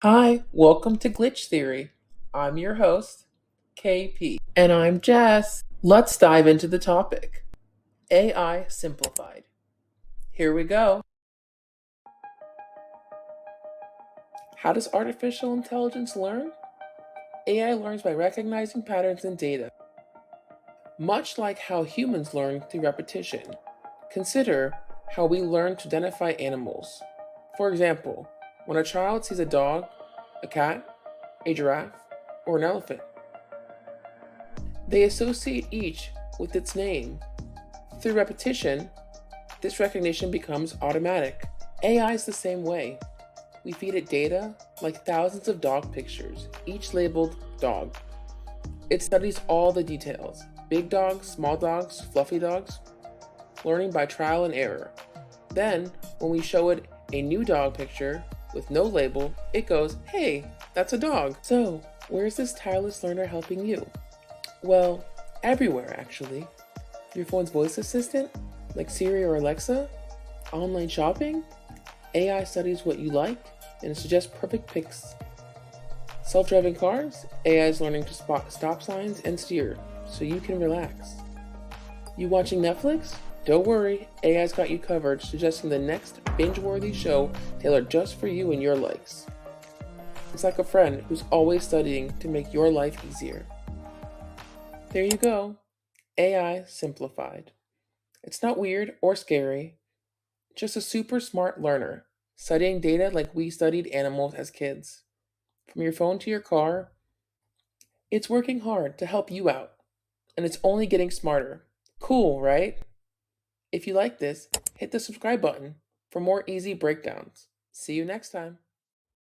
Hi, welcome to Glitch Theory. I'm your host, KP. And I'm Jess. Let's dive into the topic AI Simplified. Here we go. How does artificial intelligence learn? AI learns by recognizing patterns in data, much like how humans learn through repetition. Consider how we learn to identify animals. For example, when a child sees a dog, a cat, a giraffe, or an elephant, they associate each with its name. Through repetition, this recognition becomes automatic. AI is the same way. We feed it data like thousands of dog pictures, each labeled dog. It studies all the details: big dogs, small dogs, fluffy dogs, learning by trial and error. Then, when we show it a new dog picture with no label, it goes, "Hey, that's a dog." So, where's this tireless learner helping you? Well, everywhere actually. Your phone's voice assistant, like Siri or Alexa, online shopping, AI studies what you like and suggests perfect picks. Self-driving cars, AI is learning to spot stop signs and steer so you can relax. You watching Netflix? Don't worry, AI's got you covered, suggesting the next binge-worthy show tailored just for you and your likes. It's like a friend who's always studying to make your life easier. There you go. AI simplified. It's not weird or scary, just a super smart learner, studying data like we studied animals as kids. From your phone to your car, it's working hard to help you out, and it's only getting smarter. Cool, right? If you like this, hit the subscribe button for more easy breakdowns. See you next time.